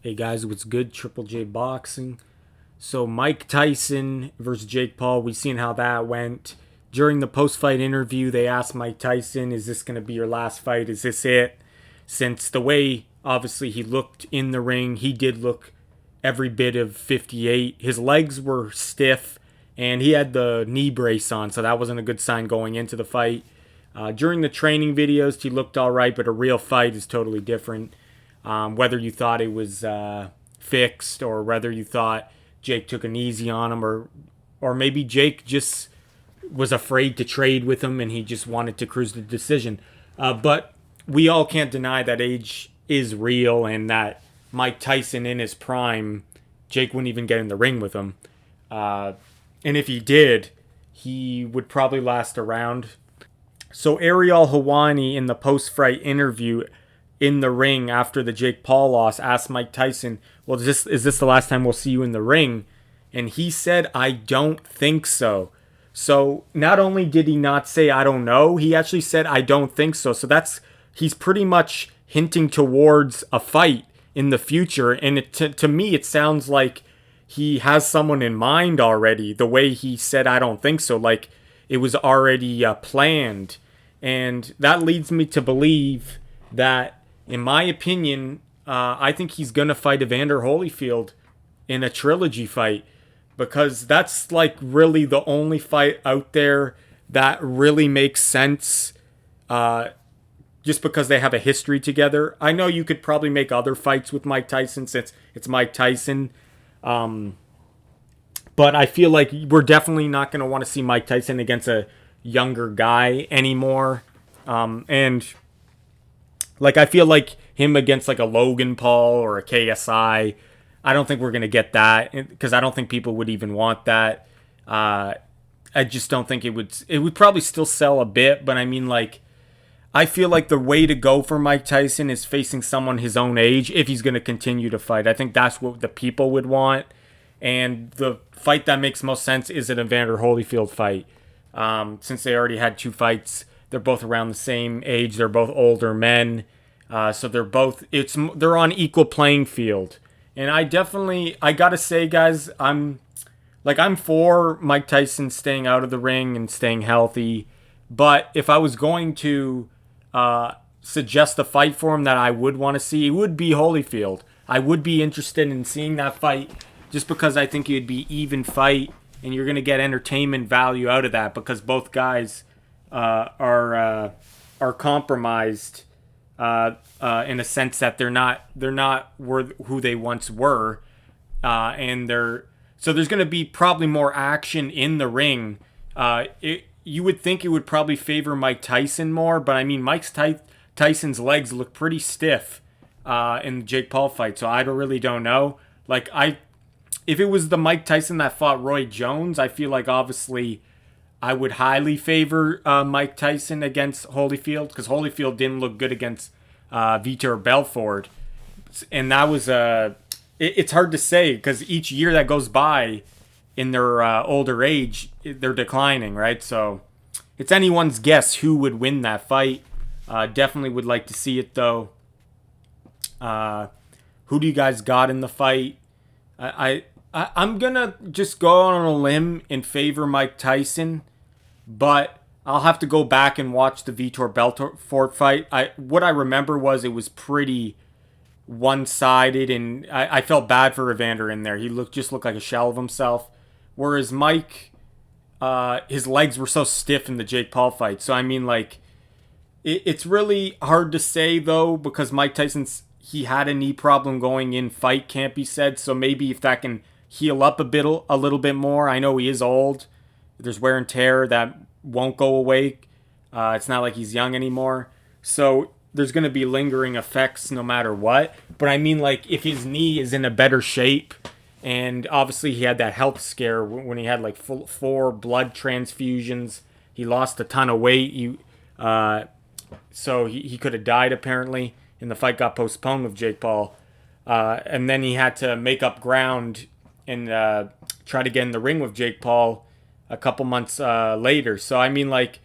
Hey guys, what's good? Triple J Boxing. So Mike Tyson versus Jake Paul, we seen how that went. During the post-fight interview, they asked Mike Tyson, "Is this going to be your last fight? Is this it?" Since the way obviously he looked in the ring, he did look every bit of 58. His legs were stiff, and he had the knee brace on, so that wasn't a good sign going into the fight. During the training videos, he looked all right, but a real fight is totally different. Whether you thought it was fixed or whether you thought Jake took an easy on him, or maybe Jake just was afraid to trade with him and he just wanted to cruise the decision. But we all can't deny that age is real and that Mike Tyson in his prime, Jake wouldn't even get in the ring with him. And if he did, he would probably last a round. So Ariel Helwani in the post-fight interview in the ring after the Jake Paul loss asked Mike Tyson, "Well, is this the last time we'll see you in the ring?" And he said, "I don't think so." So not only did he not say "I don't know," he actually said "I don't think so." So he's pretty much hinting towards a fight in the future. And to me, it sounds like he has someone in mind already. The way he said "I don't think so," like it was already planned. And that leads me to believe that, in my opinion, I think he's going to fight Evander Holyfield in a trilogy fight, because that's like really the only fight out there that really makes sense, just because they have a history together. I know you could probably make other fights with Mike Tyson since it's Mike Tyson, but I feel like we're definitely not going to want to see Mike Tyson against a younger guy anymore. And like I feel like him against like a Logan Paul or a KSI, I don't think we're going to get that, because I don't think people would even want that. I just don't think it would probably still sell a bit, but I mean, like, I feel like the way to go for Mike Tyson is facing someone his own age if he's going to continue to fight. I think that's what the people would want. And the fight that makes most sense is an Evander Holyfield fight. Since they already had two fights, they're both around the same age. They're both older men. So they're on equal playing field. And I gotta say, guys, I'm for Mike Tyson staying out of the ring and staying healthy. But if I was going to suggest a fight for him that I would want to see, it would be Holyfield. I would be interested in seeing that fight, just because I think it would be even fight, and you're going to get entertainment value out of that, because both guys are compromised in a sense that they're not who they once were, and so there's going to be probably more action in the ring. You would think it would probably favor Mike Tyson more, but I mean, Tyson's legs look pretty stiff in the Jake Paul fight, so really don't know. Like, if it was the Mike Tyson that fought Roy Jones, I feel like obviously I would highly favor Mike Tyson against Holyfield, because Holyfield didn't look good against Vitor Belfort. And that was it's hard to say, because each year that goes by in their older age, they're declining, right? So it's anyone's guess who would win that fight. Definitely would like to see it, though. Who do you guys got in the fight? I'm going to just go on a limb and favor Mike Tyson, but I'll have to go back and watch the Vitor Belfort fight. What I remember was it was pretty one-sided, and I felt bad for Evander in there. He looked like a shell of himself, whereas Mike, his legs were so stiff in the Jake Paul fight. So, I mean, like, it's really hard to say, though, because Mike he had a knee problem going in fight, can't be said. So maybe if that can heal up a little bit more. I know he is old. There's wear and tear that won't go away. It's not like he's young anymore. So there's going to be lingering effects no matter what. But I mean, like, if his knee is in a better shape, and obviously he had that health scare when he had like 4 blood transfusions. He lost a ton of weight. So he could have died, apparently, and the fight got postponed with Jake Paul. And then he had to make up ground and try to get in the ring with Jake Paul a couple months later. So, I mean, like,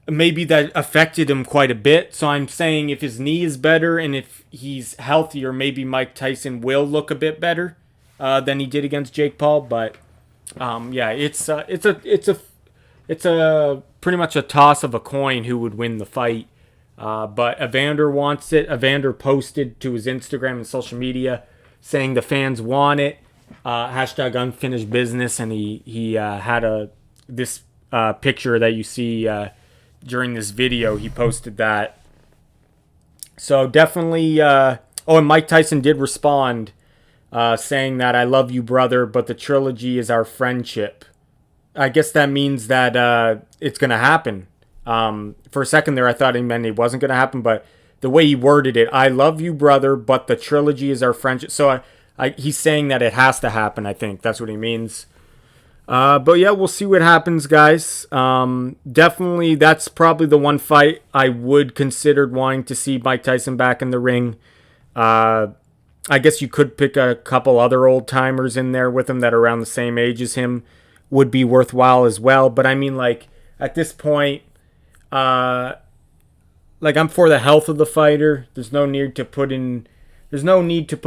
maybe that affected him quite a bit. So I'm saying if his knee is better and if he's healthier, maybe Mike Tyson will look a bit better than he did against Jake Paul. But yeah, it's a pretty much a toss of a coin who would win the fight. But Evander wants it. Evander posted to his Instagram and social media saying the fans want it. Hashtag unfinished business, and he had this picture that you see during this video. He posted that. So definitely. Oh, and Mike Tyson did respond, saying that I love you, brother, but the trilogy is our friendship. I guess that means that it's gonna happen. For a second there, I thought he meant it wasn't gonna happen, but the way he worded it, I love you, brother, but the trilogy is our friendship. So he's saying that it has to happen. I think that's what he means. But yeah, we'll see what happens, guys. Definitely, that's probably the one fight I would consider wanting to see Mike Tyson back in the ring. I guess you could pick a couple other old timers in there with him that are around the same age as him. Would be worthwhile as well. But I mean, like, at this point, like, I'm for the health of the fighter. There's no need to put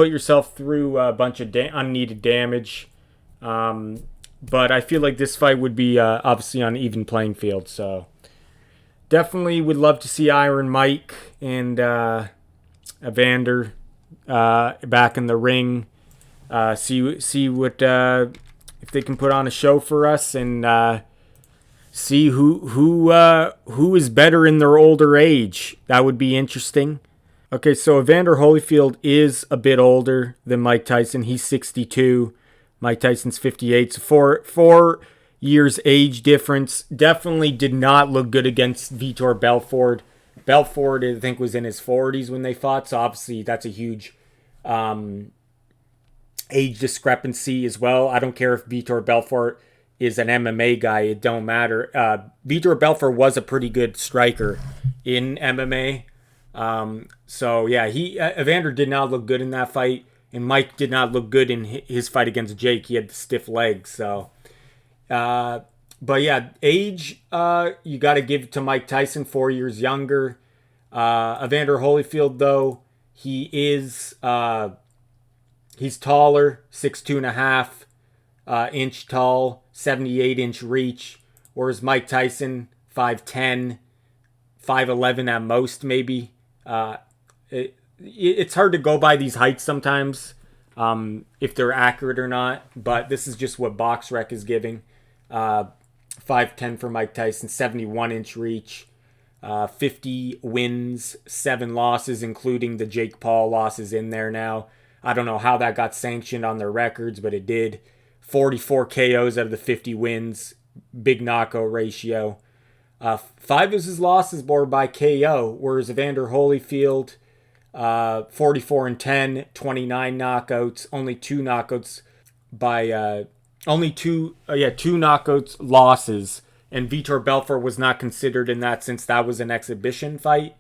yourself through a bunch of unneeded damage. But I feel like this fight would be obviously on an even playing field. So definitely would love to see Iron Mike and Evander back in the ring. See what if they can put on a show for us, and see who is better in their older age. That would be interesting. Okay, so Evander Holyfield is a bit older than Mike Tyson. He's 62. Mike Tyson's 58. So four years age difference. Definitely did not look good against Vitor Belfort. Belfort, I think, was in his 40s when they fought. So obviously that's a huge age discrepancy as well. I don't care if Vitor Belfort is an MMA guy. It don't matter. Vitor Belfort was a pretty good striker in MMA. So yeah, Evander did not look good in that fight, and Mike did not look good in his fight against Jake. He had the stiff legs. So, but yeah, age, you got to give it to Mike Tyson, 4 years younger. Evander Holyfield, though, he's taller, 6'2.5" inch tall, 78-inch reach, whereas Mike Tyson, 5'10", 5'11" at most, maybe. It's hard to go by these heights sometimes, if they're accurate or not, but this is just what BoxRec is giving. 5'10" for Mike Tyson, 71-inch reach, 50 wins, 7 losses, including the Jake Paul losses in there now. I don't know how that got sanctioned on their records, but it did. 44 KOs out of the 50 wins. Big knockout ratio. 5 of his losses were by KO, whereas Evander Holyfield, 44-10, 29 knockouts, only 2 knockouts by two knockouts losses, and Vitor Belfort was not considered in that since that was an exhibition fight,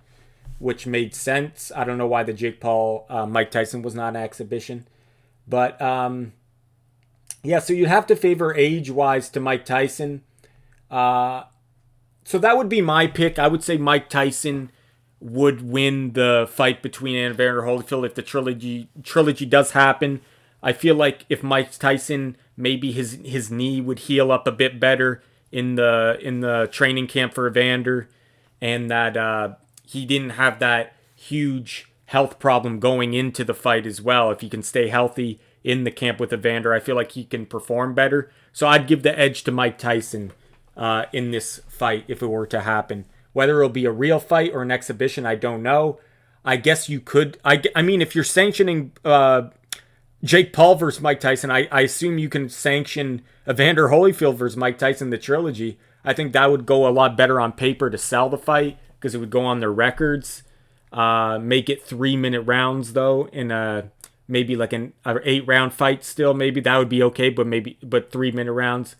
which made sense. I don't know why the Jake Paul Mike Tyson was not an exhibition, but yeah, so you have to favor age-wise to Mike Tyson. So that would be my pick. I would say Mike Tyson would win the fight between Evander Holyfield if the trilogy does happen. I feel like if Mike Tyson, maybe his knee would heal up a bit better in the training camp for Evander, and that he didn't have that huge health problem going into the fight as well. If he can stay healthy in the camp with Evander, I feel like he can perform better. So I'd give the edge to Mike Tyson in this fight if it were to happen. Whether it'll be a real fight or an exhibition, I don't know. I guess you could. I mean, if you're sanctioning Jake Paul versus Mike Tyson, I assume you can sanction Evander Holyfield versus Mike Tyson, the trilogy. I think that would go a lot better on paper to sell the fight because it would go on their records. Make it 3-minute rounds though, in maybe like an 8-round fight. Still, maybe that would be okay, but 3-minute rounds.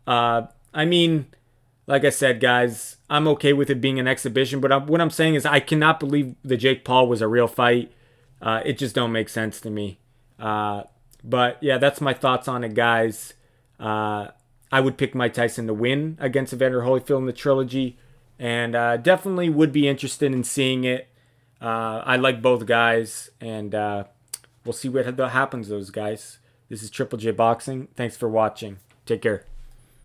I mean, like I said, guys, I'm okay with it being an exhibition, but what I'm saying is I cannot believe the Jake Paul was a real fight. It just don't make sense to me. But yeah, that's my thoughts on it, guys. I would pick Mike Tyson to win against Evander Holyfield in the trilogy, and definitely would be interested in seeing it. I like both guys, and we'll see what happens to those guys. This is Triple J Boxing. Thanks for watching. Take care.